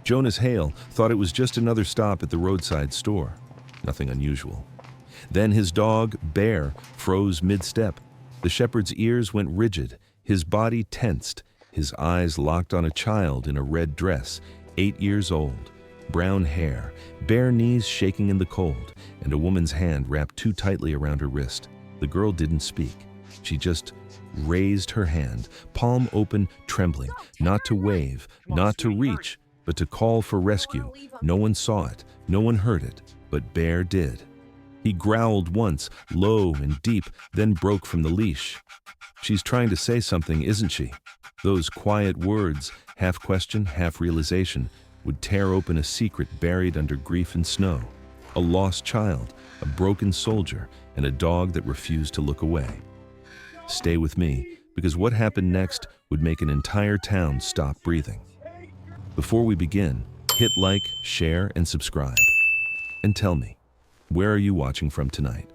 Jonas Hale thought it was just another stop at the roadside store. Nothing unusual. Then his dog, Bear, froze mid-step. The shepherd's ears went rigid, his body tensed, his eyes locked on a child in a red dress, 8 years old, brown hair, bare knees shaking in the cold, and a woman's hand wrapped too tightly around her wrist. The girl didn't speak. She just raised her hand, palm open, trembling, not to wave, not to reach, but to call for rescue. No one saw it, no one heard it, but Bear did. He growled once, low and deep, then broke from the leash. "She's trying to say something, isn't she?" Those quiet words, half question, half realization, would tear open a secret buried under grief and snow. A lost child, a broken soldier, and a dog that refused to look away. Stay with me, because what happened next would make an entire town stop breathing. Before we begin, hit like, share, and subscribe. And tell me, where are you watching from tonight?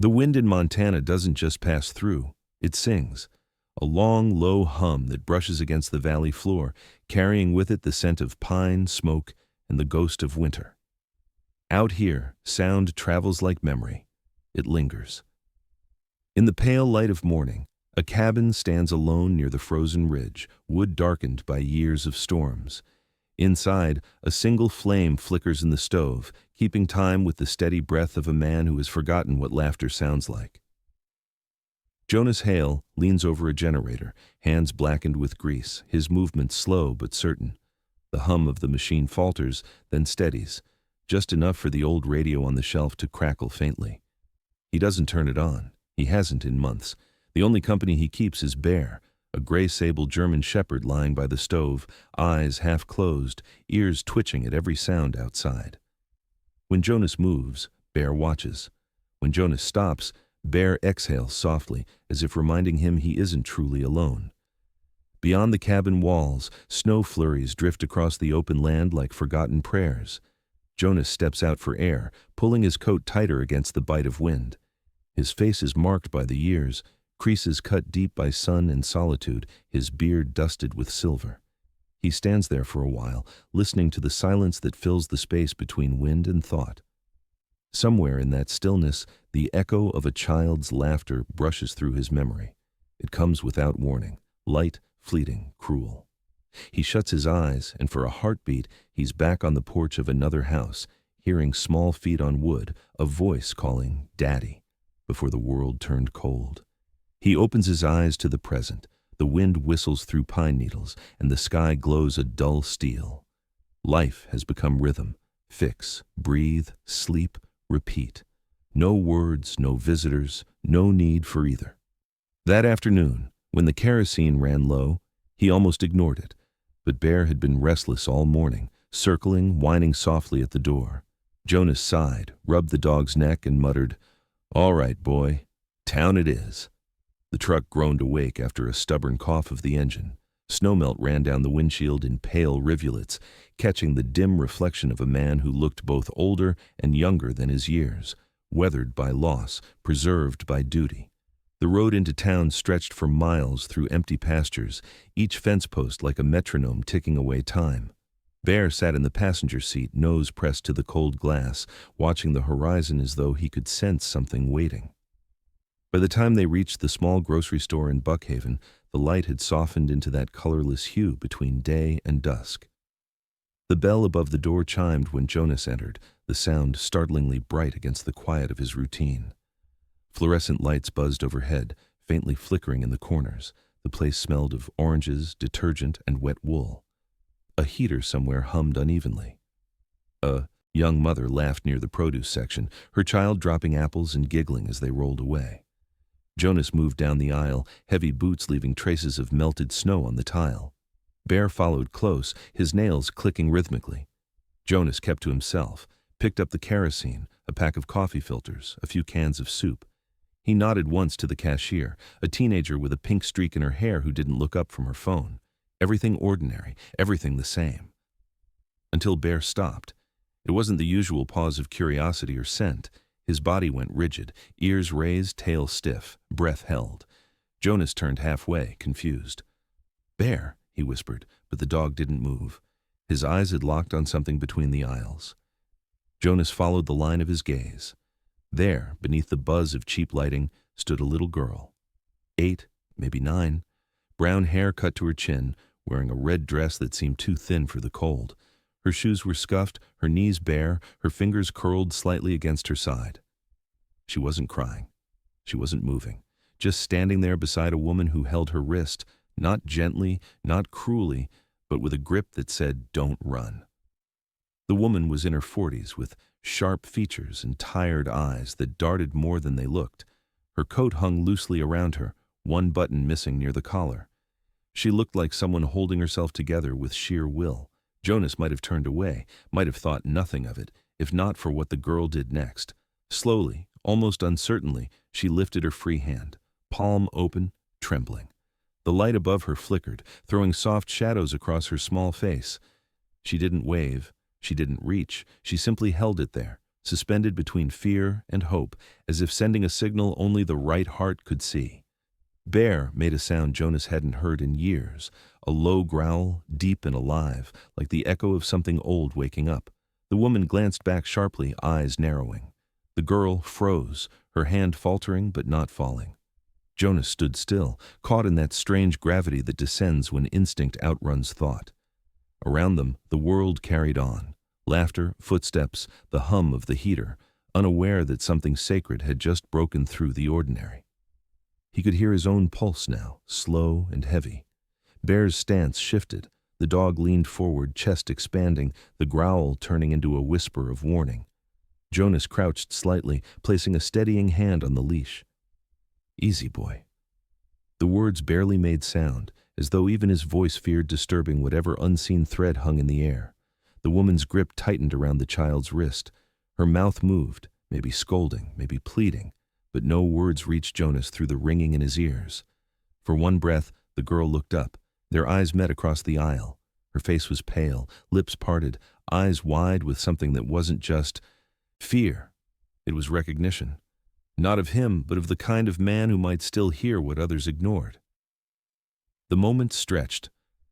The wind in Montana doesn't just pass through, it sings. A long, low hum that brushes against the valley floor, carrying with it the scent of pine, smoke, and the ghost of winter. Out here, sound travels like memory. It lingers. In the pale light of morning, a cabin stands alone near the frozen ridge, wood darkened by years of storms. Inside, a single flame flickers in the stove, keeping time with the steady breath of a man who has forgotten what laughter sounds like. Jonas Hale leans over a generator, hands blackened with grease, his movements slow but certain. The hum of the machine falters, then steadies, just enough for the old radio on the shelf to crackle faintly. He doesn't turn it on. He hasn't in months. The only company he keeps is Bear, a gray-sable German shepherd lying by the stove, eyes half closed, ears twitching at every sound outside. When Jonas moves, Bear watches. When Jonas stops, Bear exhales softly, as if reminding him he isn't truly alone. Beyond the cabin walls, snow flurries drift across the open land like forgotten prayers. Jonas steps out for air, pulling his coat tighter against the bite of wind. His face is marked by the years, creases cut deep by sun and solitude, his beard dusted with silver. He stands there for a while, listening to the silence that fills the space between wind and thought. Somewhere in that stillness, the echo of a child's laughter brushes through his memory. It comes without warning, light, fleeting, cruel. He shuts his eyes, and for a heartbeat, he's back on the porch of another house, hearing small feet on wood, a voice calling, "Daddy," before the world turned cold. He opens his eyes to the present. The wind whistles through pine needles, and the sky glows a dull steel. Life has become rhythm. Fix, breathe, sleep, repeat. No words, no visitors, no need for either. That afternoon, when the kerosene ran low, he almost ignored it. But Bear had been restless all morning, circling, whining softly at the door. Jonas sighed, rubbed the dog's neck, and muttered, "All right, boy, town it is." The truck groaned awake after a stubborn cough of the engine. Snowmelt ran down the windshield in pale rivulets, catching the dim reflection of a man who looked both older and younger than his years, weathered by loss, preserved by duty. The road into town stretched for miles through empty pastures, each fence post like a metronome ticking away time. Bear sat in the passenger seat, nose pressed to the cold glass, watching the horizon as though he could sense something waiting. By the time they reached the small grocery store in Buckhaven, the light had softened into that colorless hue between day and dusk. The bell above the door chimed when Jonas entered, the sound startlingly bright against the quiet of his routine. Fluorescent lights buzzed overhead, faintly flickering in the corners. The place smelled of oranges, detergent, and wet wool. A heater somewhere hummed unevenly. A young mother laughed near the produce section, her child dropping apples and giggling as they rolled away. Jonas moved down the aisle, heavy boots leaving traces of melted snow on the tile. Bear followed close, his nails clicking rhythmically. Jonas kept to himself, picked up the kerosene, a pack of coffee filters, a few cans of soup. He nodded once to the cashier, a teenager with a pink streak in her hair who didn't look up from her phone. Everything ordinary, everything the same. Until Bear stopped. It wasn't the usual pause of curiosity or scent. His body went rigid, ears raised, tail stiff, breath held. Jonas turned halfway, confused. "Bear," he whispered, but the dog didn't move. His eyes had locked on something between the aisles. Jonas followed the line of his gaze. There, beneath the buzz of cheap lighting, stood a little girl. 8, maybe 9, brown hair cut to her chin, wearing a red dress that seemed too thin for the cold. Her shoes were scuffed, her knees bare, her fingers curled slightly against her side. She wasn't crying. She wasn't moving, just standing there beside a woman who held her wrist, not gently, not cruelly, but with a grip that said, "Don't run." The woman was in her 40s, with sharp features and tired eyes that darted more than they looked. Her coat hung loosely around her, one button missing near the collar. She looked like someone holding herself together with sheer will. Jonas might have turned away, might have thought nothing of it, if not for what the girl did next. Slowly, almost uncertainly, she lifted her free hand, palm open, trembling. The light above her flickered, throwing soft shadows across her small face. She didn't wave, she didn't reach, she simply held it there, suspended between fear and hope, as if sending a signal only the right heart could see. Bear made a sound Jonas hadn't heard in years, a low growl, deep and alive, like the echo of something old waking up. The woman glanced back sharply, eyes narrowing. The girl froze, her hand faltering but not falling. Jonas stood still, caught in that strange gravity that descends when instinct outruns thought. Around them, the world carried on. Laughter, footsteps, the hum of the heater, unaware that something sacred had just broken through the ordinary. He could hear his own pulse now, slow and heavy. Bear's stance shifted. The dog leaned forward, chest expanding, the growl turning into a whisper of warning. Jonas crouched slightly, placing a steadying hand on the leash. "Easy, boy." The words barely made sound, as though even his voice feared disturbing whatever unseen thread hung in the air. The woman's grip tightened around the child's wrist. Her mouth moved, maybe scolding, maybe pleading, but no words reached Jonas through the ringing in his ears. For one breath, the girl looked up. Their eyes met across the aisle. Her face was pale, lips parted, eyes wide with something that wasn't just fear. It was recognition. Not of him, but of the kind of man who might still hear what others ignored. The moment stretched.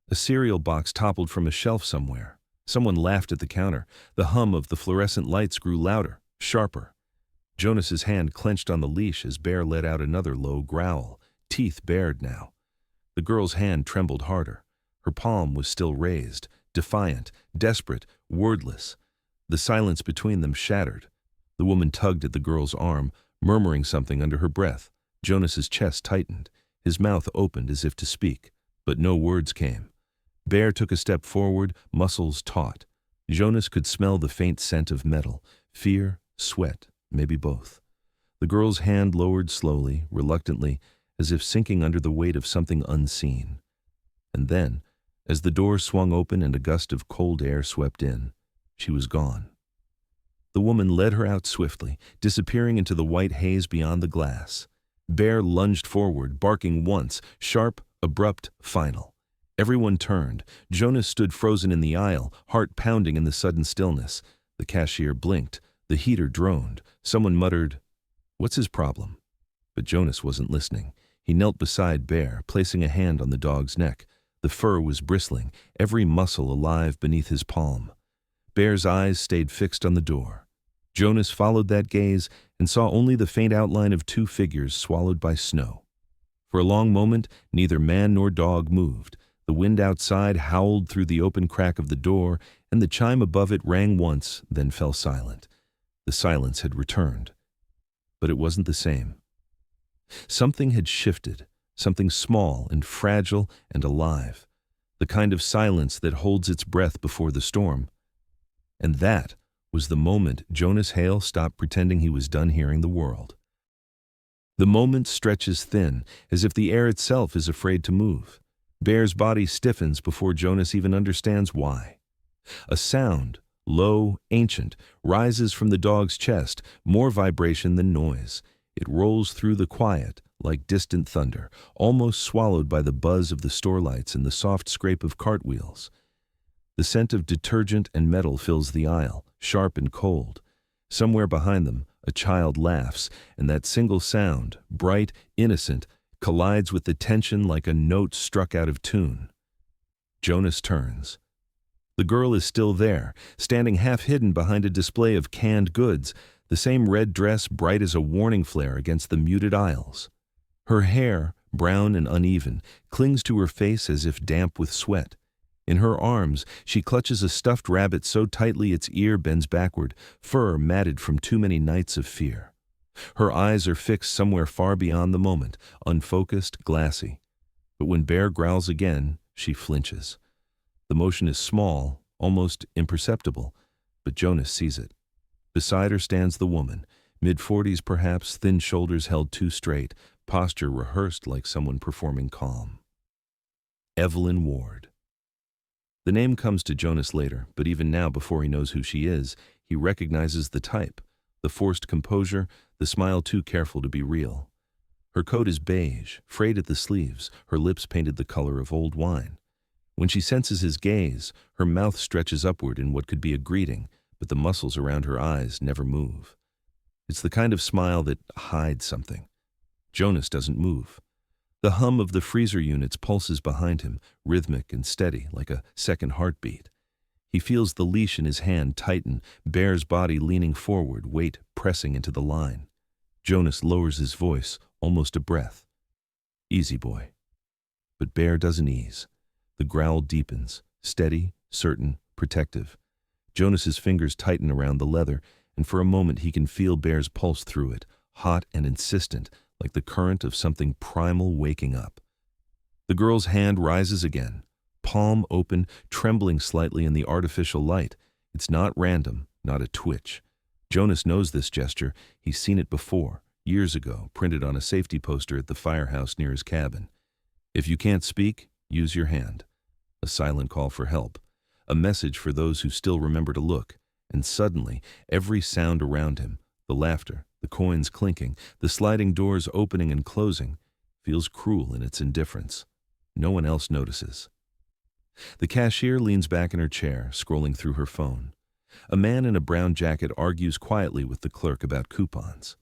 A cereal box toppled from a shelf somewhere. Someone laughed at the counter. The hum of the fluorescent lights grew louder, sharper. Jonas's hand clenched on the leash as Bear let out another low growl, teeth bared now. The girl's hand trembled harder. Her palm was still raised, defiant, desperate, wordless. The silence between them shattered. The woman tugged at the girl's arm, murmuring something under her breath. Jonas's chest tightened. His mouth opened as if to speak, but no words came. Bear took a step forward, muscles taut. Jonas could smell the faint scent of metal, fear, sweat, maybe both. The girl's hand lowered slowly, reluctantly, as if sinking under the weight of something unseen. And then, as the door swung open and a gust of cold air swept in, she was gone. The woman led her out swiftly, disappearing into the white haze beyond the glass. Bear lunged forward, barking once, sharp, abrupt, final. Everyone turned. Jonas stood frozen in the aisle, heart pounding in the sudden stillness. The cashier blinked. The heater droned. Someone muttered, "What's his problem?" But Jonas wasn't listening. He knelt beside Bear, placing a hand on the dog's neck. The fur was bristling, every muscle alive beneath his palm. Bear's eyes stayed fixed on the door. Jonas followed that gaze and saw only the faint outline of two figures swallowed by snow. For a long moment, neither man nor dog moved. The wind outside howled through the open crack of the door, and the chime above it rang once, then fell silent. The silence had returned. But it wasn't the same. Something had shifted, something small and fragile and alive, the kind of silence that holds its breath before the storm. And that was the moment Jonas Hale stopped pretending he was done hearing the world. The moment stretches thin, as if the air itself is afraid to move. Bear's body stiffens before Jonas even understands why. A sound, low, ancient, rises from the dog's chest, more vibration than noise. It rolls through the quiet, like distant thunder, almost swallowed by the buzz of the store lights and the soft scrape of cartwheels. The scent of detergent and metal fills the aisle, sharp and cold. Somewhere behind them, a child laughs, and that single sound, bright, innocent, collides with the tension like a note struck out of tune. Jonas turns. The girl is still there, standing half hidden behind a display of canned goods, the same red dress bright as a warning flare against the muted aisles. Her hair, brown and uneven, clings to her face as if damp with sweat. In her arms, she clutches a stuffed rabbit so tightly its ear bends backward, fur matted from too many nights of fear. Her eyes are fixed somewhere far beyond the moment, unfocused, glassy. But when Bear growls again, she flinches. The motion is small, almost imperceptible, but Jonas sees it. Beside her stands the woman, mid-40s perhaps, thin shoulders held too straight, posture rehearsed like someone performing calm. Evelyn Ward. The name comes to Jonas later, but even now, before he knows who she is, he recognizes the type, the forced composure, the smile too careful to be real. Her coat is beige, frayed at the sleeves, her lips painted the color of old wine. When she senses his gaze, her mouth stretches upward in what could be a greeting, but the muscles around her eyes never move. It's the kind of smile that hides something. Jonas doesn't move. The hum of the freezer units pulses behind him, rhythmic and steady, like a second heartbeat. He feels the leash in his hand tighten, Bear's body leaning forward, weight pressing into the line. Jonas lowers his voice, almost a breath. Easy, boy. But Bear doesn't ease. The growl deepens, steady, certain, protective. Jonas's fingers tighten around the leather, and for a moment he can feel Bear's pulse through it, hot and insistent, like the current of something primal waking up. The girl's hand rises again, palm open, trembling slightly in the artificial light. It's not random, not a twitch. Jonas knows this gesture. He's seen it before, years ago, printed on a safety poster at the firehouse near his cabin. If you can't speak, use your hand. A silent call for help, a message for those who still remember to look. And suddenly, every sound around him, the laughter, the coins clinking, the sliding doors opening and closing, feels cruel in its indifference. No one else notices. The cashier leans back in her chair, scrolling through her phone. A man in a brown jacket argues quietly with the clerk about coupons.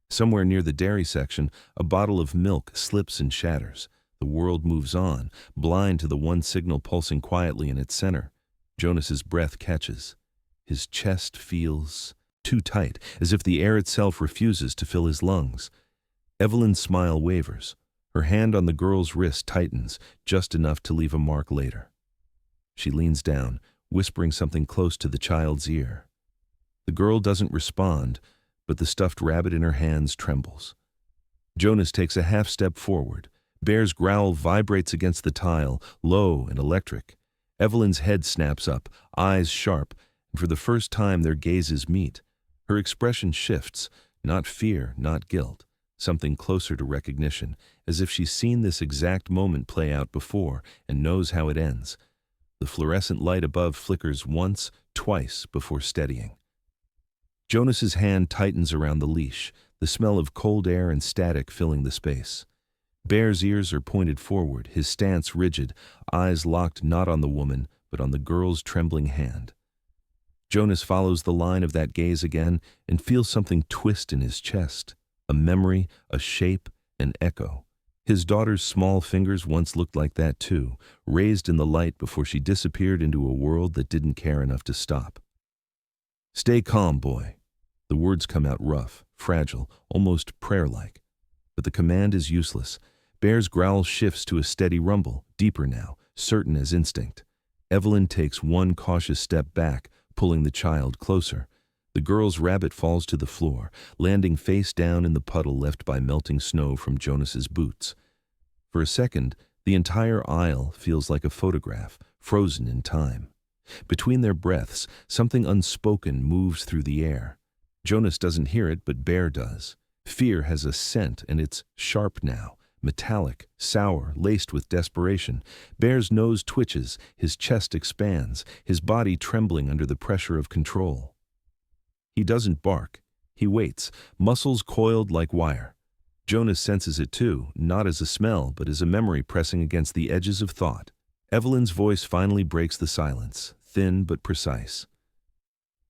Somewhere near the dairy section, a bottle of milk slips and shatters. The world moves on, blind to the one signal pulsing quietly in its center. Jonas's breath catches. His chest feels too tight, as if the air itself refuses to fill his lungs. Evelyn's smile wavers. Her hand on the girl's wrist tightens, just enough to leave a mark later. She leans down, whispering something close to the child's ear. The girl doesn't respond, but the stuffed rabbit in her hands trembles. Jonas takes a half step forward. Bear's growl vibrates against the tile, low and electric. Evelyn's head snaps up, eyes sharp, and for the first time their gazes meet. Her expression shifts, not fear, not guilt, something closer to recognition, as if she's seen this exact moment play out before and knows how it ends. The fluorescent light above flickers once, twice before steadying. Jonas's hand tightens around the leash, the smell of cold air and static filling the space. Bear's ears are pointed forward, his stance rigid, eyes locked not on the woman, but on the girl's trembling hand. Jonas follows the line of that gaze again and feels something twist in his chest, a memory, a shape, an echo. His daughter's small fingers once looked like that too, raised in the light before she disappeared into a world that didn't care enough to stop. Stay calm, boy. The words come out rough, fragile, almost prayer-like. But the command is useless. Bear's growl shifts to a steady rumble, deeper now, certain as instinct. Evelyn takes one cautious step back, pulling the child closer. The girl's rabbit falls to the floor, landing face down in the puddle left by melting snow from Jonas's boots. For a second, the entire aisle feels like a photograph, frozen in time. Between their breaths, something unspoken moves through the air. Jonas doesn't hear it, but Bear does. Fear has a scent, and it's sharp now, metallic, sour, laced with desperation. Bear's nose twitches, his chest expands, his body trembling under the pressure of control. He doesn't bark. He waits, muscles coiled like wire. Jonas senses it too, not as a smell, but as a memory pressing against the edges of thought. Evelyn's voice finally breaks the silence, thin but precise.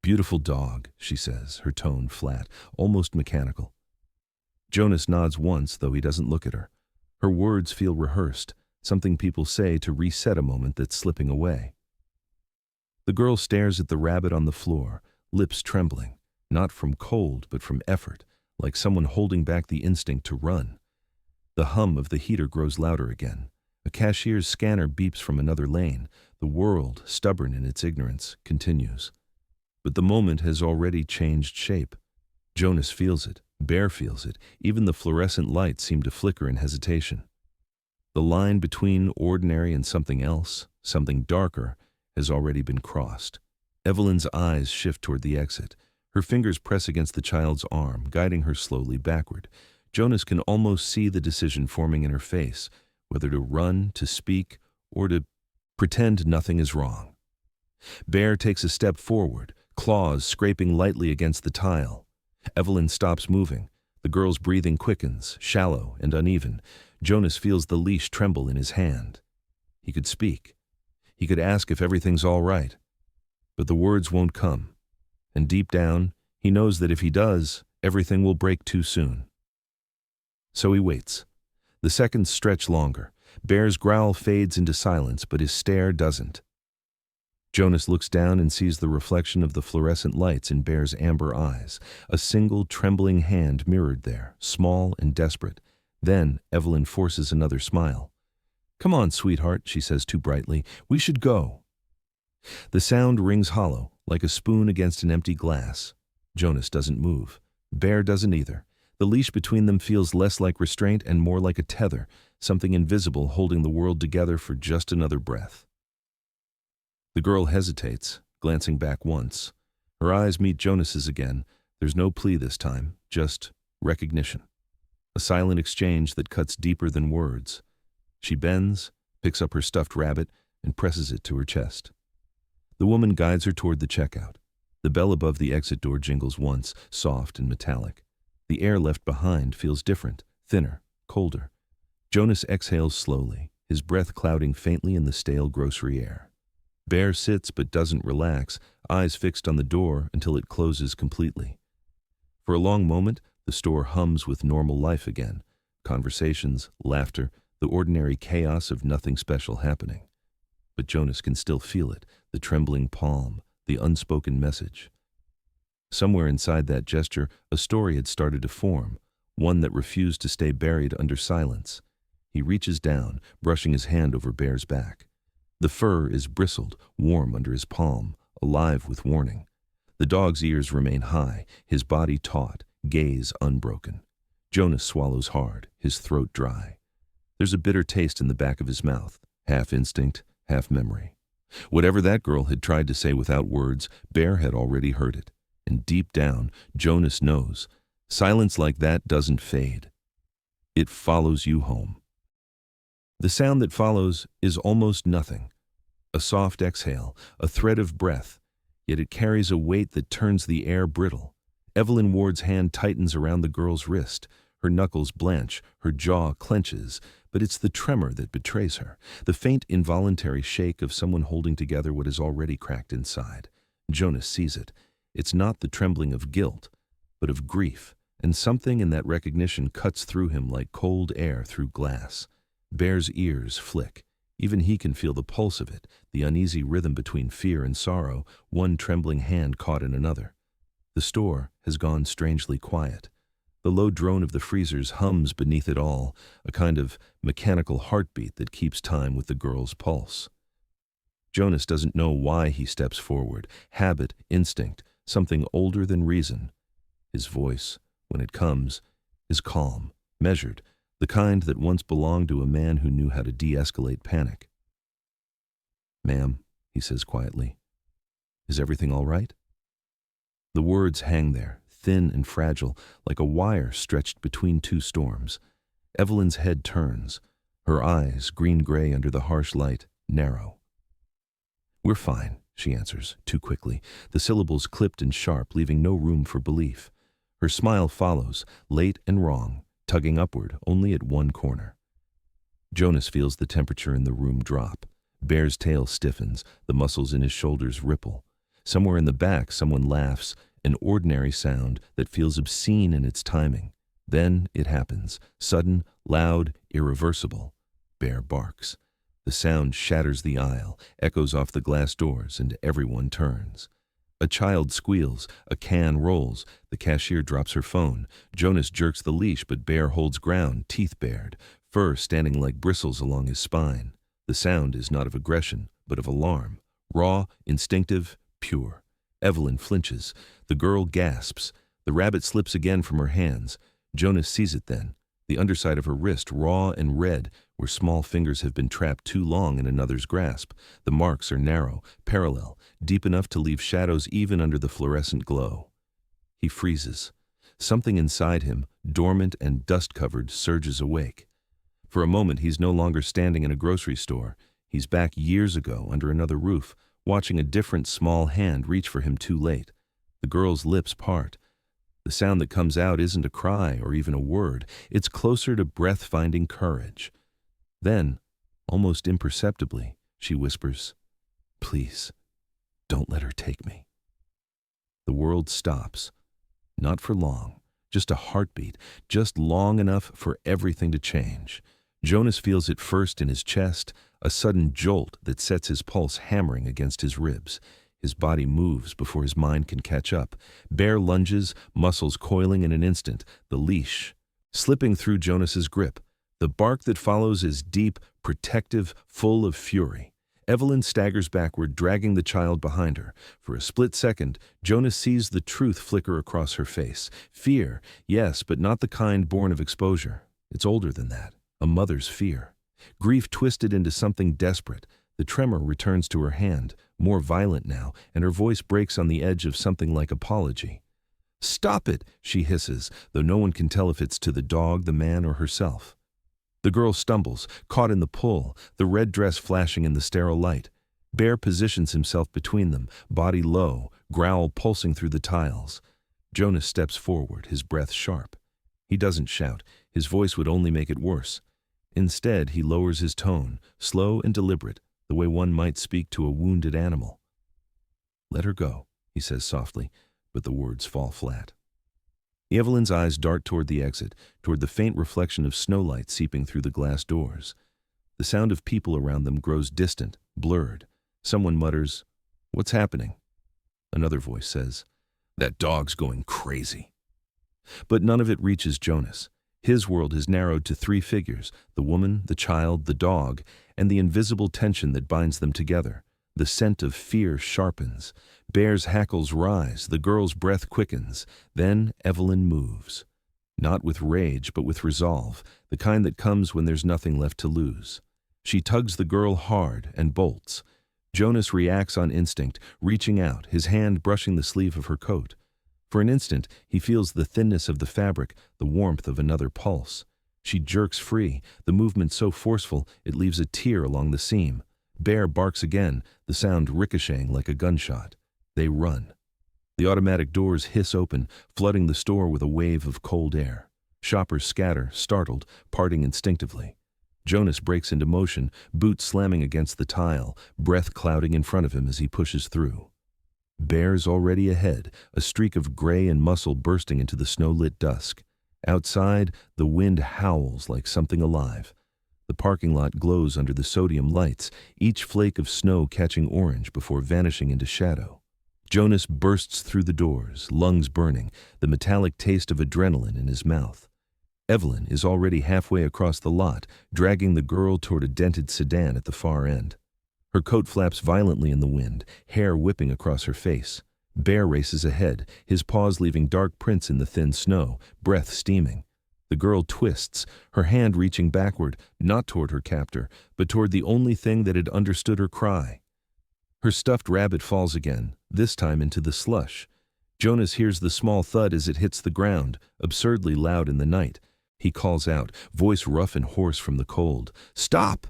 "Beautiful dog," she says, her tone flat, almost mechanical. Jonas nods once, though he doesn't look at her. Her words feel rehearsed, something people say to reset a moment that's slipping away. The girl stares at the rabbit on the floor, lips trembling, not from cold but from effort, like someone holding back the instinct to run. The hum of the heater grows louder again. A cashier's scanner beeps from another lane. The world, stubborn in its ignorance, continues. But the moment has already changed shape. Jonas feels it. Bear feels it. Even the fluorescent lights seem to flicker in hesitation. The line between ordinary and something else, something darker, has already been crossed. Evelyn's eyes shift toward the exit. Her fingers press against the child's arm, guiding her slowly backward. Jonas can almost see the decision forming in her face, whether to run, to speak, or to pretend nothing is wrong. Bear takes a step forward, claws scraping lightly against the tile. Evelyn stops moving. The girl's breathing quickens, shallow and uneven. Jonas feels the leash tremble in his hand. He could speak. He could ask if everything's all right. But the words won't come. And deep down, he knows that if he does, everything will break too soon. So he waits. The seconds stretch longer. Bear's growl fades into silence, but his stare doesn't. Jonas looks down and sees the reflection of the fluorescent lights in Bear's amber eyes, a single trembling hand mirrored there, small and desperate. Then Evelyn forces another smile. "Come on, sweetheart," she says too brightly. "We should go." The sound rings hollow, like a spoon against an empty glass. Jonas doesn't move. Bear doesn't either. The leash between them feels less like restraint and more like a tether, something invisible holding the world together for just another breath. The girl hesitates, glancing back once. Her eyes meet Jonas's again. There's no plea this time, just recognition. A silent exchange that cuts deeper than words. She bends, picks up her stuffed rabbit, and presses it to her chest. The woman guides her toward the checkout. The bell above the exit door jingles once, soft and metallic. The air left behind feels different, thinner, colder. Jonas exhales slowly, his breath clouding faintly in the stale grocery air. Bear sits but doesn't relax, eyes fixed on the door until it closes completely. For a long moment, the store hums with normal life again. Conversations, laughter, the ordinary chaos of nothing special happening. But Jonas can still feel it, the trembling palm, the unspoken message. Somewhere inside that gesture, a story had started to form, one that refused to stay buried under silence. He reaches down, brushing his hand over Bear's back. The fur is bristled, warm under his palm, alive with warning. The dog's ears remain high, his body taut, gaze unbroken. Jonas swallows hard, his throat dry. There's a bitter taste in the back of his mouth, half instinct, half memory. Whatever that girl had tried to say without words, Bear had already heard it. And deep down, Jonas knows, silence like that doesn't fade. It follows you home. The sound that follows is almost nothing. A soft exhale, a thread of breath, yet it carries a weight that turns the air brittle. Evelyn Ward's hand tightens around the girl's wrist. Her knuckles blanch, her jaw clenches, but it's the tremor that betrays her, the faint involuntary shake of someone holding together what is already cracked inside. Jonas sees it. It's not the trembling of guilt, but of grief, and something in that recognition cuts through him like cold air through glass. Bear's ears flick. Even he can feel the pulse of it, the uneasy rhythm between fear and sorrow, one trembling hand caught in another. The store has gone strangely quiet. The low drone of the freezers hums beneath it all, a kind of mechanical heartbeat that keeps time with the girl's pulse. Jonas doesn't know why he steps forward. Habit, instinct, something older than reason. His voice, when it comes, is calm, measured, the kind that once belonged to a man who knew how to de-escalate panic. "Ma'am," he says quietly, "is everything all right?" The words hang there, thin and fragile, like a wire stretched between two storms. Evelyn's head turns. Her eyes, green-gray under the harsh light, narrow. "We're fine," she answers, too quickly, the syllables clipped and sharp, leaving no room for belief. Her smile follows, late and wrong, tugging upward only at one corner. Jonas feels the temperature in the room drop. Bear's tail stiffens, the muscles in his shoulders ripple. Somewhere in the back, someone laughs, an ordinary sound that feels obscene in its timing. Then it happens, sudden, loud, irreversible. Bear barks. The sound shatters the aisle, echoes off the glass doors, and everyone turns. A child squeals, a can rolls, the cashier drops her phone. Jonas jerks the leash, but Bear holds ground, teeth bared, fur standing like bristles along his spine. The sound is not of aggression, but of alarm. Raw, instinctive, pure. Evelyn flinches. The girl gasps. The rabbit slips again from her hands. Jonas sees it then. The underside of her wrist, raw and red, where small fingers have been trapped too long in another's grasp. The marks are narrow, parallel, deep enough to leave shadows even under the fluorescent glow. He freezes. Something inside him, dormant and dust-covered, surges awake. For a moment, he's no longer standing in a grocery store. He's back years ago, under another roof, watching a different small hand reach for him too late. The girl's lips part. The sound that comes out isn't a cry or even a word. It's closer to breath-finding courage. Then, almost imperceptibly, she whispers, "Please, don't let her take me." The world stops. Not for long. Just a heartbeat. Just long enough for everything to change. Jonas feels it first in his chest, a sudden jolt that sets his pulse hammering against his ribs. His body moves before his mind can catch up. Bear lunges, muscles coiling in an instant. The leash, slipping through Jonas's grip. The bark that follows is deep, protective, full of fury. Evelyn staggers backward, dragging the child behind her. For a split second, Jonas sees the truth flicker across her face. Fear, yes, but not the kind born of exposure. It's older than that. A mother's fear. Grief twisted into something desperate. The tremor returns to her hand, more violent now, and her voice breaks on the edge of something like apology. "Stop it," she hisses, though no one can tell if it's to the dog, the man, or herself. The girl stumbles, caught in the pull, the red dress flashing in the sterile light. Bear positions himself between them, body low, growl pulsing through the tiles. Jonas steps forward, his breath sharp. He doesn't shout. His voice would only make it worse. Instead, he lowers his tone, slow and deliberate, the way one might speak to a wounded animal. "Let her go," he says softly, but the words fall flat. Evelyn's eyes dart toward the exit, toward the faint reflection of snowlight seeping through the glass doors. The sound of people around them grows distant, blurred. Someone mutters, "What's happening?" Another voice says, "That dog's going crazy." But none of it reaches Jonas. His world has narrowed to three figures: the woman, the child, the dog, and the invisible tension that binds them together. The scent of fear sharpens. Bear's hackles rise. The girl's breath quickens. Then Evelyn moves. Not with rage, but with resolve, the kind that comes when there's nothing left to lose. She tugs the girl hard and bolts. Jonas reacts on instinct, reaching out, his hand brushing the sleeve of her coat. For an instant, he feels the thinness of the fabric, the warmth of another pulse. She jerks free, the movement so forceful it leaves a tear along the seam. Bear barks again, the sound ricocheting like a gunshot. They run. The automatic doors hiss open, flooding the store with a wave of cold air. Shoppers scatter, startled, parting instinctively. Jonas breaks into motion, boots slamming against the tile, breath clouding in front of him as he pushes through. Bear's already ahead, a streak of gray and muscle bursting into the snow-lit dusk. Outside, the wind howls like something alive. The parking lot glows under the sodium lights, each flake of snow catching orange before vanishing into shadow. Jonas bursts through the doors, lungs burning, the metallic taste of adrenaline in his mouth. Evelyn is already halfway across the lot, dragging the girl toward a dented sedan at the far end. Her coat flaps violently in the wind, hair whipping across her face. Bear races ahead, his paws leaving dark prints in the thin snow, breath steaming. The girl twists, her hand reaching backward, not toward her captor, but toward the only thing that had understood her cry. Her stuffed rabbit falls again, this time into the slush. Jonas hears the small thud as it hits the ground, absurdly loud in the night. He calls out, voice rough and hoarse from the cold, "Stop!"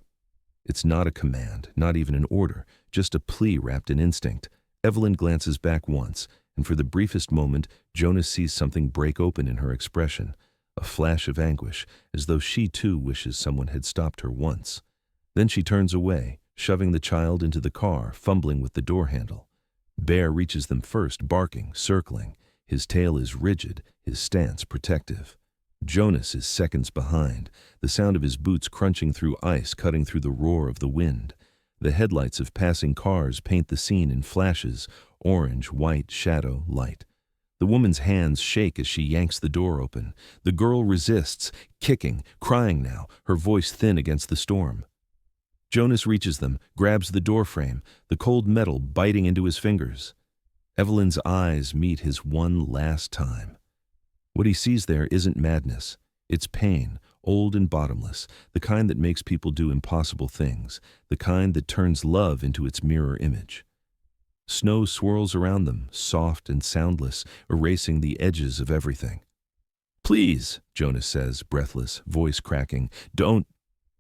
It's not a command, not even an order, just a plea wrapped in instinct. Evelyn glances back once, and for the briefest moment, Jonas sees something break open in her expression. A flash of anguish, as though she too wishes someone had stopped her once. Then she turns away, shoving the child into the car, fumbling with the door handle. Bear reaches them first, barking, circling. His tail is rigid, his stance protective. Jonas is seconds behind, the sound of his boots crunching through ice cutting through the roar of the wind. The headlights of passing cars paint the scene in flashes, orange, white, shadow, light. The woman's hands shake as she yanks the door open. The girl resists, kicking, crying now, her voice thin against the storm. Jonas reaches them, grabs the door frame, the cold metal biting into his fingers. Evelyn's eyes meet his one last time. What he sees there isn't madness. It's pain, old and bottomless, the kind that makes people do impossible things, the kind that turns love into its mirror image. Snow swirls around them, soft and soundless, erasing the edges of everything. "Please," Jonas says, breathless, voice cracking, "don't."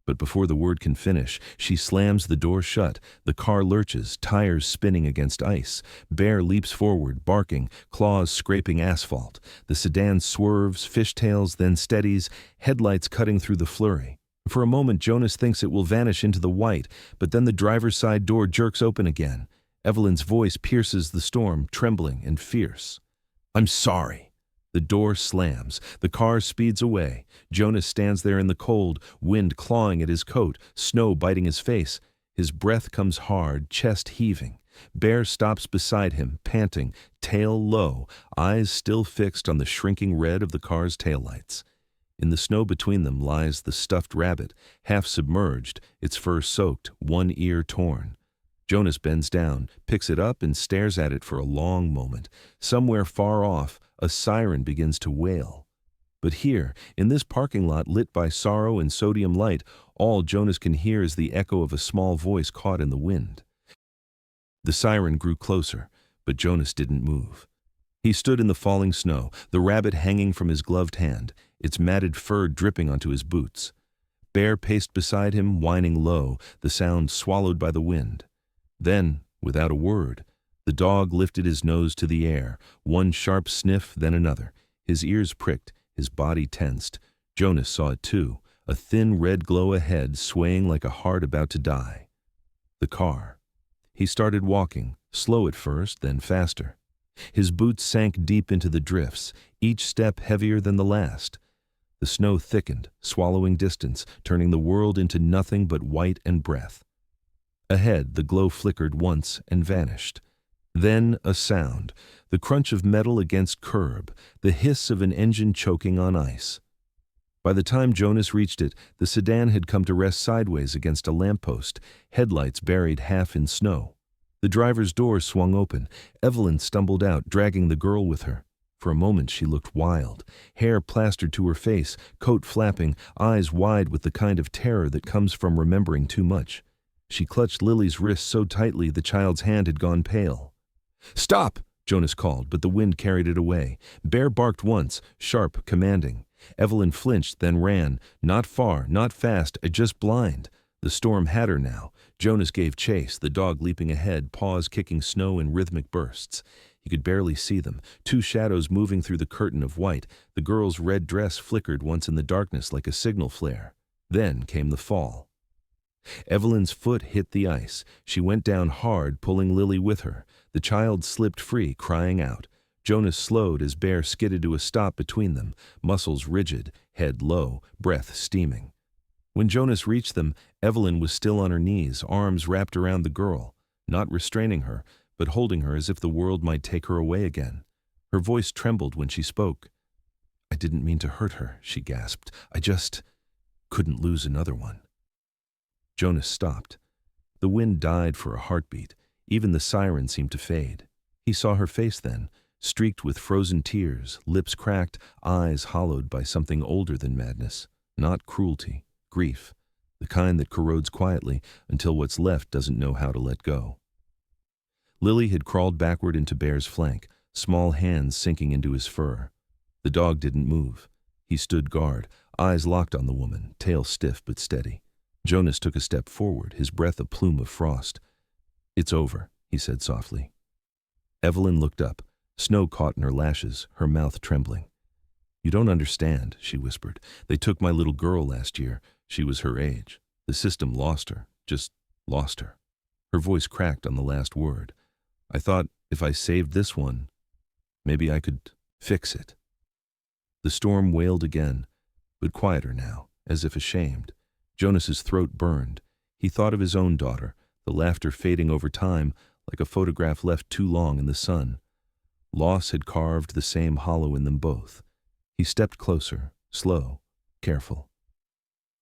But before the word can finish, she slams the door shut. The car lurches, tires spinning against ice. Bear leaps forward, barking, claws scraping asphalt. The sedan swerves, fishtails, then steadies, headlights cutting through the flurry. For a moment, Jonas thinks it will vanish into the white, but then the driver's side door jerks open again. Evelyn's voice pierces the storm, trembling and fierce. "I'm sorry." The door slams. The car speeds away. Jonas stands there in the cold, wind clawing at his coat, snow biting his face. His breath comes hard, chest heaving. Bear stops beside him, panting, tail low, eyes still fixed on the shrinking red of the car's taillights. In the snow between them lies the stuffed rabbit, half submerged, its fur soaked, one ear torn. Jonas bends down, picks it up, and stares at it for a long moment. Somewhere far off, a siren begins to wail. But here, in this parking lot lit by sorrow and sodium light, all Jonas can hear is the echo of a small voice caught in the wind. The siren grew closer, but Jonas didn't move. He stood in the falling snow, the rabbit hanging from his gloved hand, its matted fur dripping onto his boots. Bear paced beside him, whining low, the sound swallowed by the wind. Then, without a word, the dog lifted his nose to the air, one sharp sniff, then another. His ears pricked, his body tensed. Jonas saw it too, a thin red glow ahead, swaying like a heart about to die. The car. He started walking, slow at first, then faster. His boots sank deep into the drifts, each step heavier than the last. The snow thickened, swallowing distance, turning the world into nothing but white and breath. Ahead, the glow flickered once and vanished. Then a sound, the crunch of metal against curb, the hiss of an engine choking on ice. By the time Jonas reached it, the sedan had come to rest sideways against a lamppost, headlights buried half in snow. The driver's door swung open. Evelyn stumbled out, dragging the girl with her. For a moment she looked wild, hair plastered to her face, coat flapping, eyes wide with the kind of terror that comes from remembering too much. She clutched Lily's wrist so tightly the child's hand had gone pale. "Stop!" Jonas called, but the wind carried it away. Bear barked once, sharp, commanding. Evelyn flinched, then ran. Not far, not fast, just blind. The storm had her now. Jonas gave chase, the dog leaping ahead, paws kicking snow in rhythmic bursts. He could barely see them, two shadows moving through the curtain of white. The girl's red dress flickered once in the darkness like a signal flare. Then came the fall. Evelyn's foot hit the ice. She went down hard, pulling Lily with her. The child slipped free, crying out. Jonas slowed as Bear skidded to a stop between them, muscles rigid, head low, breath steaming. When Jonas reached them, Evelyn was still on her knees, arms wrapped around the girl, not restraining her, but holding her as if the world might take her away again. Her voice trembled when she spoke. "I didn't mean to hurt her," she gasped. "I just couldn't lose another one." Jonas stopped. The wind died for a heartbeat. Even the siren seemed to fade. He saw her face then, streaked with frozen tears, lips cracked, eyes hollowed by something older than madness. Not cruelty, grief, the kind that corrodes quietly until what's left doesn't know how to let go. Lily had crawled backward into Bear's flank, small hands sinking into his fur. The dog didn't move. He stood guard, eyes locked on the woman, tail stiff but steady. Jonas took a step forward, his breath a plume of frost. "It's over," he said softly. Evelyn looked up, snow caught in her lashes, her mouth trembling. "You don't understand," she whispered. "They took my little girl last year. She was her age. The system lost her, just lost her." Her voice cracked on the last word. "I thought if I saved this one, maybe I could fix it." The storm wailed again, but quieter now, as if ashamed. Jonas's throat burned. He thought of his own daughter, the laughter fading over time like a photograph left too long in the sun. Loss had carved the same hollow in them both. He stepped closer, slow, careful.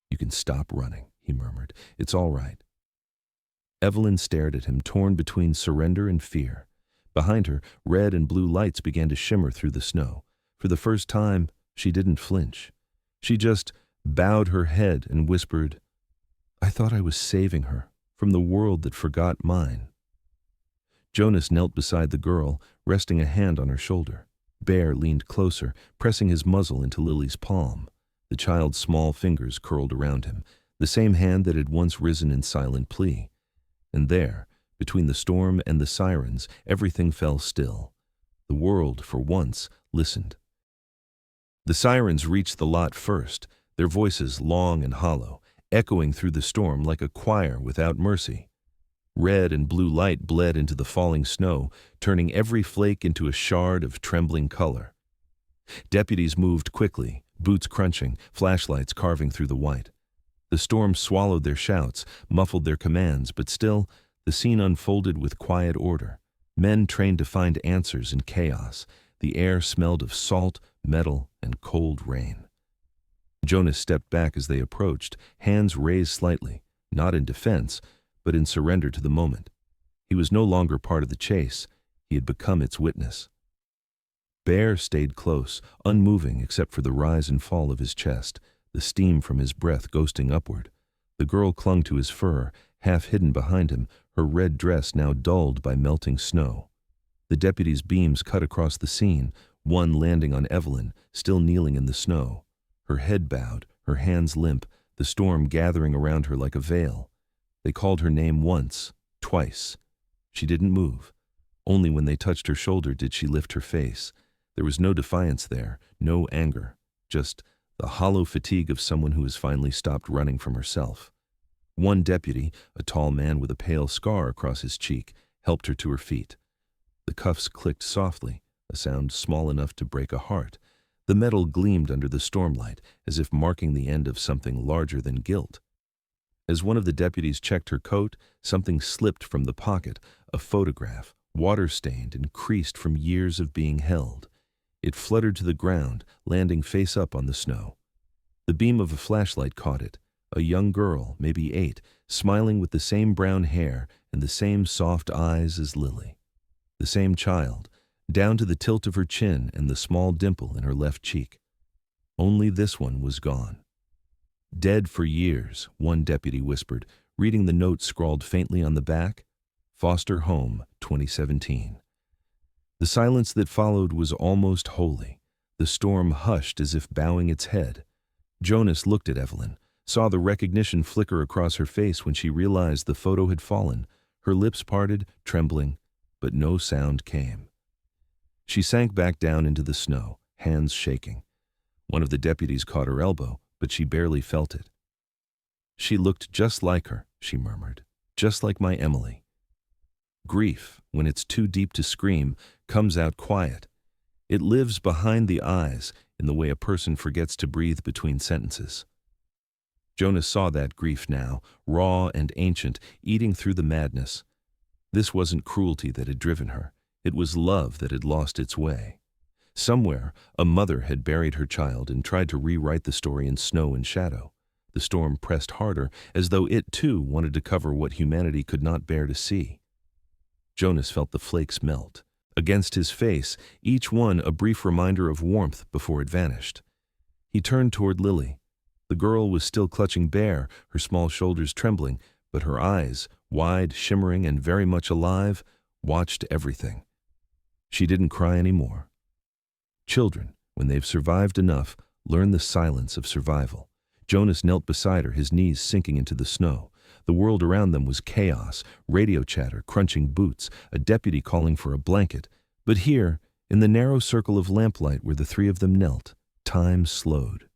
"You can stop running," he murmured. "It's all right." Evelyn stared at him, torn between surrender and fear. Behind her, red and blue lights began to shimmer through the snow. For the first time, she didn't flinch. She just bowed her head and whispered, "I thought I was saving her from the world that forgot mine." Jonas knelt beside the girl, resting a hand on her shoulder. Bear leaned closer, pressing his muzzle into Lily's palm. The child's small fingers curled around him, the same hand that had once risen in silent plea. And there, between the storm and the sirens, everything fell still. The world, for once, listened. The sirens reached the lot first, their voices long and hollow, echoing through the storm like a choir without mercy. Red and blue light bled into the falling snow, turning every flake into a shard of trembling color. Deputies moved quickly, boots crunching, flashlights carving through the white. The storm swallowed their shouts, muffled their commands, but still, the scene unfolded with quiet order. Men trained to find answers in chaos. The air smelled of salt, metal, and cold rain. Jonas stepped back as they approached, hands raised slightly, not in defense, but in surrender to the moment. He was no longer part of the chase. He had become its witness. Bear stayed close, unmoving except for the rise and fall of his chest, the steam from his breath ghosting upward. The girl clung to his fur, half hidden behind him, her red dress now dulled by melting snow. The deputy's beams cut across the scene, one landing on Evelyn, still kneeling in the snow. Her head bowed, her hands limp, the storm gathering around her like a veil. They called her name once, twice. She didn't move. Only when they touched her shoulder did she lift her face. There was no defiance there, no anger, just the hollow fatigue of someone who has finally stopped running from herself. One deputy, a tall man with a pale scar across his cheek, helped her to her feet. The cuffs clicked softly, a sound small enough to break a heart. The metal gleamed under the stormlight, as if marking the end of something larger than guilt. As one of the deputies checked her coat, something slipped from the pocket, a photograph, water-stained and creased from years of being held. It fluttered to the ground, landing face up on the snow. The beam of a flashlight caught it, a young girl, maybe 8, smiling with the same brown hair and the same soft eyes as Lily. The same child, down to the tilt of her chin and the small dimple in her left cheek. Only this one was gone. "Dead for years," one deputy whispered, reading the note scrawled faintly on the back. "Foster home, 2017. The silence that followed was almost holy. The storm hushed as if bowing its head. Jonas looked at Evelyn, saw the recognition flicker across her face when she realized the photo had fallen. Her lips parted, trembling, but no sound came. She sank back down into the snow, hands shaking. One of the deputies caught her elbow, but she barely felt it. "She looked just like her," she murmured, "just like my Emily." Grief, when it's too deep to scream, comes out quiet. It lives behind the eyes in the way a person forgets to breathe between sentences. Jonas saw that grief now, raw and ancient, eating through the madness. This wasn't cruelty that had driven her. It was love that had lost its way. Somewhere, a mother had buried her child and tried to rewrite the story in snow and shadow. The storm pressed harder, as though it too wanted to cover what humanity could not bear to see. Jonas felt the flakes melt. Against his face, each one a brief reminder of warmth before it vanished. He turned toward Lily. The girl was still clutching Bear, her small shoulders trembling, but her eyes, wide, shimmering, and very much alive, watched everything. She didn't cry anymore. Children, when they've survived enough, learn the silence of survival. Jonas knelt beside her, his knees sinking into the snow. The world around them was chaos, radio chatter, crunching boots, a deputy calling for a blanket. But here, in the narrow circle of lamplight where the three of them knelt, time slowed.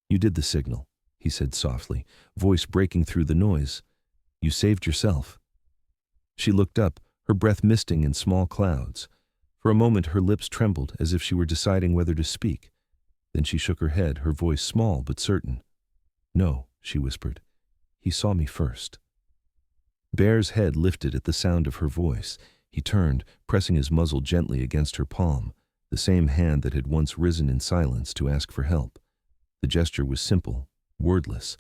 "You did the signal," he said softly, voice breaking through the noise. "You saved yourself." She looked up, her breath misting in small clouds. For a moment her lips trembled as if she were deciding whether to speak. Then she shook her head, her voice small but certain. "No," she whispered. "He saw me first." Bear's head lifted at the sound of her voice. He turned, pressing his muzzle gently against her palm, the same hand that had once risen in silence to ask for help. The gesture was simple, wordless,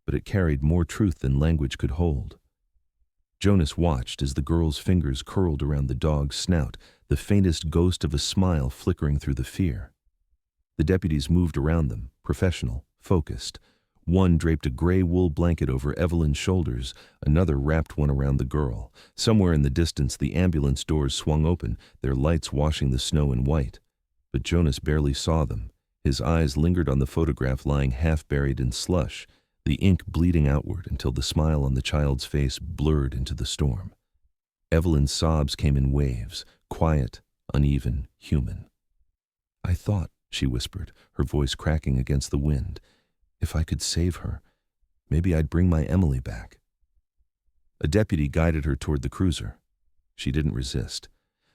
but it carried more truth than language could hold. Jonas watched as the girl's fingers curled around the dog's snout, the faintest ghost of a smile flickering through the fear. The deputies moved around them, professional, focused. One draped a gray wool blanket over Evelyn's shoulders, another wrapped one around the girl. Somewhere in the distance, the ambulance doors swung open, their lights washing the snow in white. But Jonas barely saw them. His eyes lingered on the photograph lying half-buried in slush, the ink bleeding outward until the smile on the child's face blurred into the storm. Evelyn's sobs came in waves, quiet, uneven, human. "I thought," she whispered, her voice cracking against the wind, "if I could save her, maybe I'd bring my Emily back." A deputy guided her toward the cruiser. She didn't resist.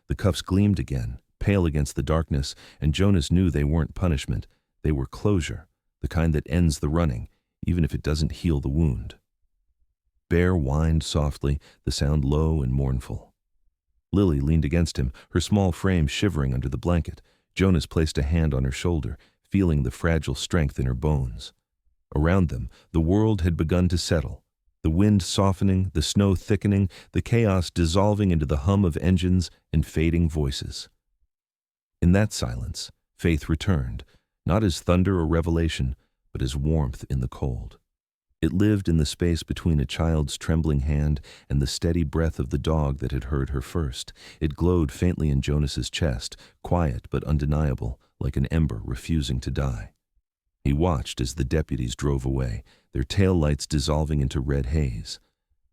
The cuffs gleamed again, pale against the darkness, and Jonas knew they weren't punishment. They were closure, the kind that ends the running, even if it doesn't heal the wound. Bear whined softly, the sound low and mournful. Lily leaned against him, her small frame shivering under the blanket. Jonas placed a hand on her shoulder, feeling the fragile strength in her bones. Around them, the world had begun to settle, the wind softening, the snow thickening, the chaos dissolving into the hum of engines and fading voices. In that silence, faith returned, not as thunder or revelation, but as warmth in the cold. It lived in the space between a child's trembling hand and the steady breath of the dog that had heard her first. It glowed faintly in Jonas's chest, quiet but undeniable, like an ember refusing to die. He watched as the deputies drove away, their tail lights dissolving into red haze.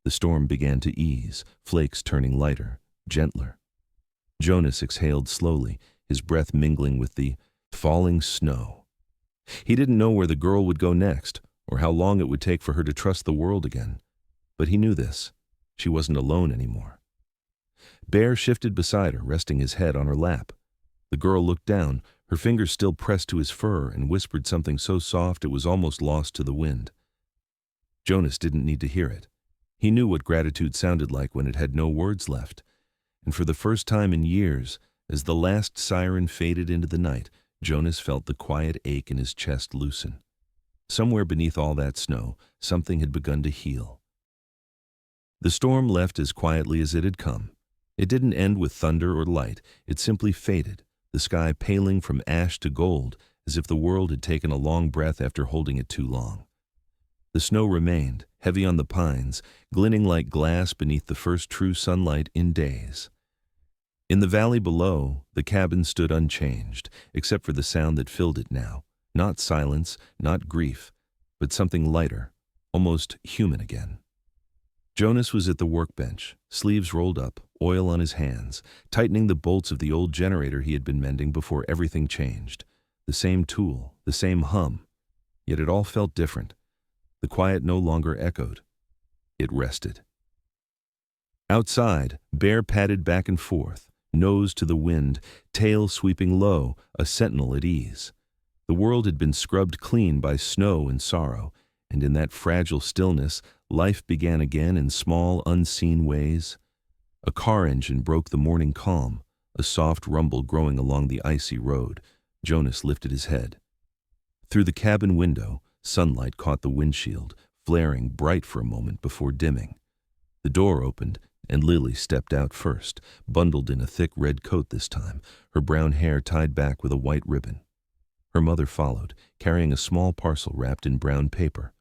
The storm began to ease, flakes turning lighter, gentler. Jonas exhaled slowly, his breath mingling with the falling snow. He didn't know where the girl would go next, or how long it would take for her to trust the world again. But he knew this. She wasn't alone anymore. Bear shifted beside her, resting his head on her lap. The girl looked down, her fingers still pressed to his fur, and whispered something so soft it was almost lost to the wind. Jonas didn't need to hear it. He knew what gratitude sounded like when it had no words left. And for the first time in years, as the last siren faded into the night, Jonas felt the quiet ache in his chest loosen. Somewhere beneath all that snow, something had begun to heal. The storm left as quietly as it had come. It didn't end with thunder or light. It simply faded, the sky paling from ash to gold, as if the world had taken a long breath after holding it too long. The snow remained, heavy on the pines, glinting like glass beneath the first true sunlight in days. In the valley below, the cabin stood unchanged, except for the sound that filled it now. Not silence, not grief, but something lighter, almost human again. Jonas was at the workbench, sleeves rolled up, oil on his hands, tightening the bolts of the old generator he had been mending before everything changed. The same tool, the same hum. Yet it all felt different. The quiet no longer echoed. It rested. Outside, Bear padded back and forth, nose to the wind, tail sweeping low, a sentinel at ease. The world had been scrubbed clean by snow and sorrow, and in that fragile stillness, life began again in small, unseen ways. A car engine broke the morning calm, a soft rumble growing along the icy road. Jonas lifted his head. Through the cabin window, sunlight caught the windshield, flaring bright for a moment before dimming. The door opened, and Lily stepped out first, bundled in a thick red coat this time, her brown hair tied back with a white ribbon. Her mother followed, carrying a small parcel wrapped in brown paper.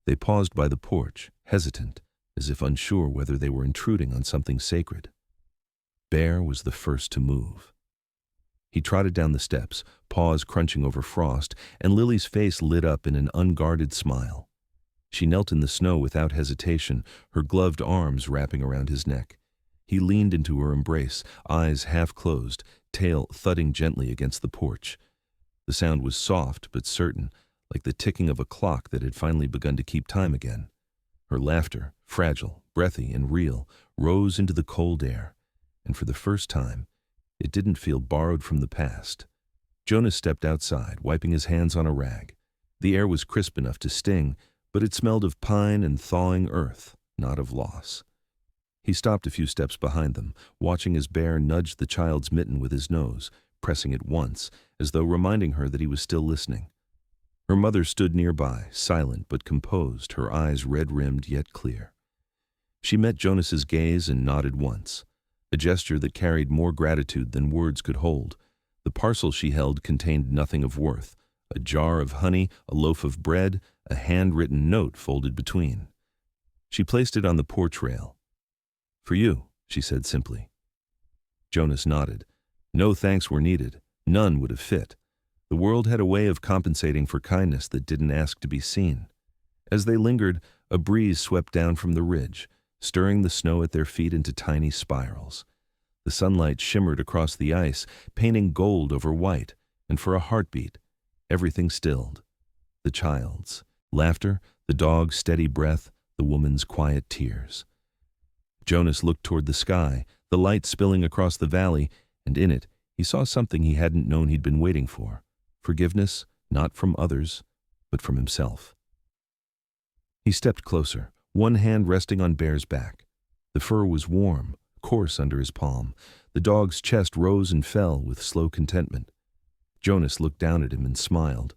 They paused by the porch, hesitant, as if unsure whether they were intruding on something sacred. Bear was the first to move. He trotted down the steps, paws crunching over frost, and Lily's face lit up in an unguarded smile. She knelt in the snow without hesitation, her gloved arms wrapping around his neck. He leaned into her embrace, eyes half closed, tail thudding gently against the porch. The sound was soft but certain, like the ticking of a clock that had finally begun to keep time again. Her laughter, fragile, breathy, and real, rose into the cold air, and for the first time, it didn't feel borrowed from the past. Jonas stepped outside, wiping his hands on a rag. The air was crisp enough to sting, but it smelled of pine and thawing earth, not of loss. He stopped a few steps behind them, watching as Bear nudged the child's mitten with his nose, pressing it once, as though reminding her that he was still listening. Her mother stood nearby, silent but composed, her eyes red-rimmed yet clear. She met Jonas's gaze and nodded once, a gesture that carried more gratitude than words could hold. The parcel she held contained nothing of worth: a jar of honey, a loaf of bread, a handwritten note folded between. She placed it on the porch rail. "For you," she said simply. Jonas nodded. No thanks were needed. None would have fit. The world had a way of compensating for kindness that didn't ask to be seen. As they lingered, a breeze swept down from the ridge, stirring the snow at their feet into tiny spirals. The sunlight shimmered across the ice, painting gold over white, and for a heartbeat, everything stilled. The child's laughter, the dog's steady breath, the woman's quiet tears. Jonas looked toward the sky, the light spilling across the valley, and in it he saw something he hadn't known he'd been waiting for: forgiveness, not from others, but from himself. He stepped closer, one hand resting on Bear's back. The fur was warm, coarse under his palm. The dog's chest rose and fell with slow contentment. Jonas looked down at him and smiled.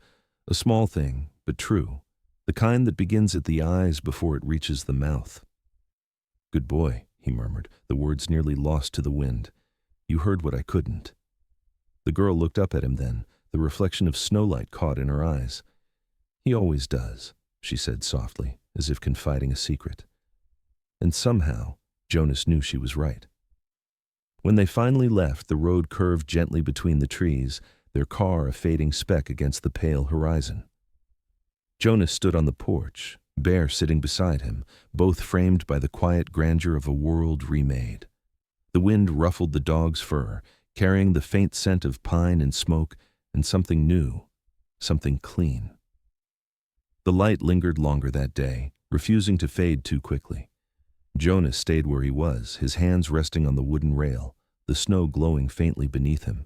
A small thing, but true. The kind that begins at the eyes before it reaches the mouth. "Good boy," he murmured, the words nearly lost to the wind. "You heard what I couldn't." The girl looked up at him then, the reflection of snowlight caught in her eyes. "He always does," she said softly, as if confiding a secret. And somehow, Jonas knew she was right. When they finally left, the road curved gently between the trees, their car a fading speck against the pale horizon. Jonas stood on the porch, Bear sitting beside him, both framed by the quiet grandeur of a world remade. The wind ruffled the dog's fur, carrying the faint scent of pine and smoke and something new, something clean. The light lingered longer that day, refusing to fade too quickly. Jonas stayed where he was, his hands resting on the wooden rail, the snow glowing faintly beneath him.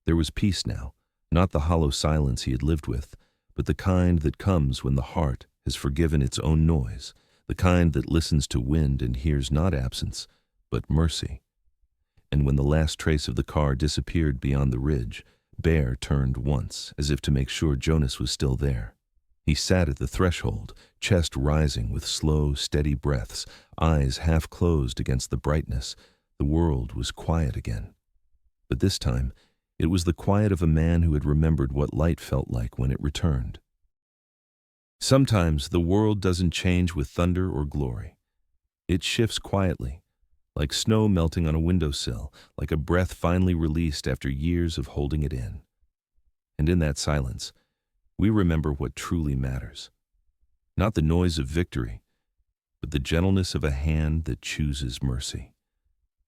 There was peace now, not the hollow silence he had lived with, but the kind that comes when the heart has forgiven its own noise, the kind that listens to wind and hears not absence, but mercy. And when the last trace of the car disappeared beyond the ridge, Bear turned once, as if to make sure Jonas was still there. He sat at the threshold, chest rising with slow, steady breaths, eyes half closed against the brightness. The world was quiet again. But this time, it was the quiet of a man who had remembered what light felt like when it returned. Sometimes the world doesn't change with thunder or glory. It shifts quietly, like snow melting on a windowsill, like a breath finally released after years of holding it in. And in that silence, we remember what truly matters. Not the noise of victory, but the gentleness of a hand that chooses mercy.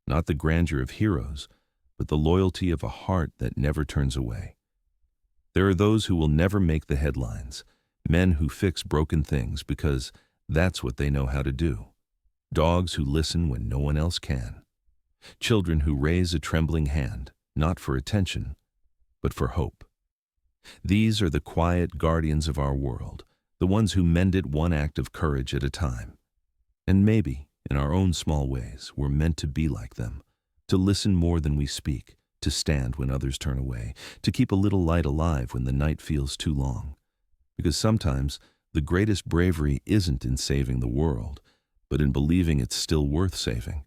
Not the grandeur of heroes, but the loyalty of a heart that never turns away. There are those who will never make the headlines, men who fix broken things because that's what they know how to do. Dogs who listen when no one else can. Children who raise a trembling hand, not for attention, but for hope. These are the quiet guardians of our world, the ones who mend it one act of courage at a time. And maybe, in our own small ways, we're meant to be like them, to listen more than we speak, to stand when others turn away, to keep a little light alive when the night feels too long. Because sometimes the greatest bravery isn't in saving the world, but in believing it's still worth saving.